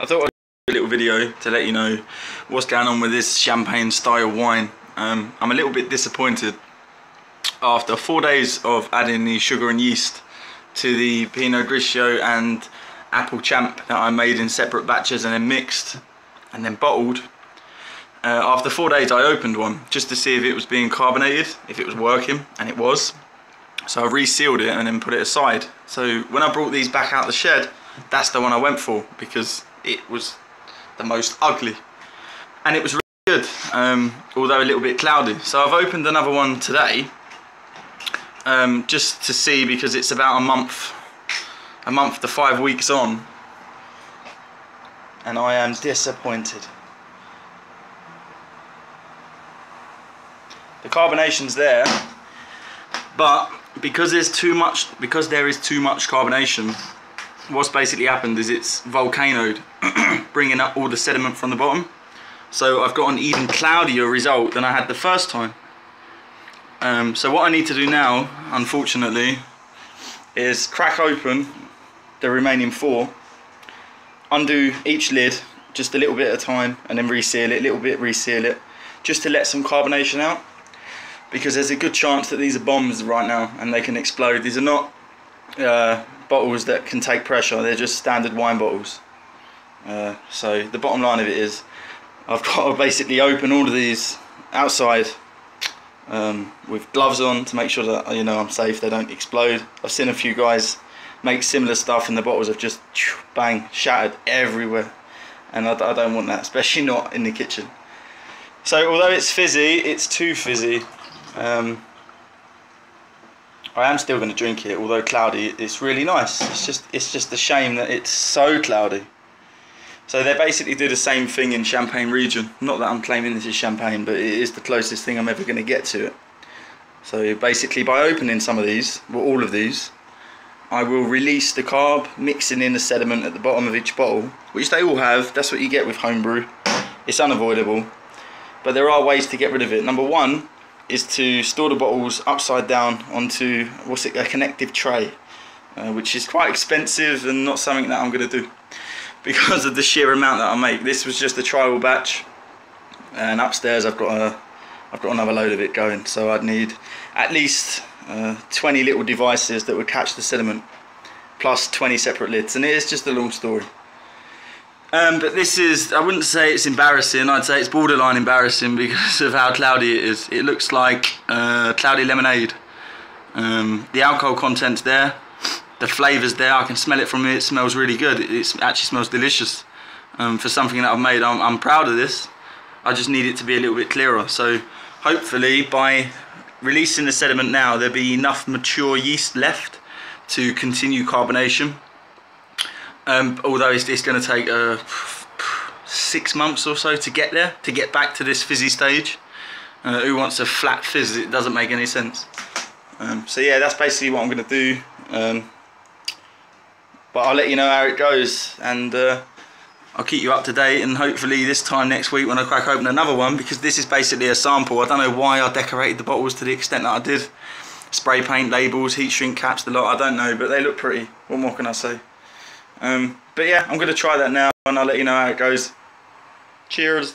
I thought I'd do a little video to let you know what's going on with this champagne style wine. I'm a little bit disappointed. After 4 days of adding the sugar and yeast to the Pinot Grigio and Apple Champ that I made in separate batches and then mixed and then bottled, after 4 days I opened one just to see if it was being carbonated, if it was working, and it was. So I resealed it and then put it aside. So when I brought these back out the shed, that's the one I went for because it was the most ugly. And it was really good, although a little bit cloudy. So I've opened another one today, just to see, because it's about a month to 5 weeks on, and I am disappointed. The carbonation's there, but because there is too much carbonation, what's basically happened is it's volcanoed, bringing up all the sediment from the bottom. So I've got an even cloudier result than I had the first time. So what I need to do now, unfortunately, is crack open the remaining 4, undo each lid just a little bit at a time, and then reseal it, little bit, reseal it, just to let some carbonation out, because there's a good chance that these are bombs right now and they can explode. These are not bottles that can take pressure, they're just standard wine bottles. So the bottom line of it is I've got to basically open all of these outside with gloves on to make sure that I'm safe, they don't explode. I've seen a few guys make similar stuff and the bottles have just bang, shattered everywhere, and I don't want that, especially not in the kitchen. So although it's fizzy, it's too fizzy. I am still going to drink it, although cloudy. It's really nice. It's just a shame that it's so cloudy. So they basically do the same thing in Champagne region. Not that I'm claiming this is champagne, but it is the closest thing I'm ever going to get to it. So basically, by opening some of these, well, all of these, I will release the carb, mixing in the sediment at the bottom of each bottle, which they all have. That's what you get with homebrew. It's unavoidable, but there are ways to get rid of it. Number one is to store the bottles upside down onto a connective tray, which is quite expensive and not something that I'm going to do because of the sheer amount that I make. This was just a trial batch, and upstairs I've got another load of it going, so I'd need at least 20 little devices that would catch the sediment, plus 20 separate lids, and it is just a long story. But this is, I wouldn't say it's embarrassing, I'd say it's borderline embarrassing because of how cloudy it is. It looks like cloudy lemonade. The alcohol content's there, the flavour's there, I can smell it from here, it smells really good. It actually smells delicious for something that I've made. I'm proud of this, I just need it to be a little bit clearer. So hopefully by releasing the sediment now, there'll be enough mature yeast left to continue carbonation. Although it's going to take 6 months or so to get there, to get back to this fizzy stage. Who wants a flat fizz? It doesn't make any sense. So yeah, that's basically what I'm going to do. But I'll let you know how it goes, and I'll keep you up to date, and hopefully this time next week when I crack open another one, because this is basically a sample. I don't know why I decorated the bottles to the extent that I did. Spray paint labels, heat shrink caps, the lot, I don't know, but they look pretty. What more can I say? But yeah, I'm going to try that now and I'll let you know how it goes. Cheers.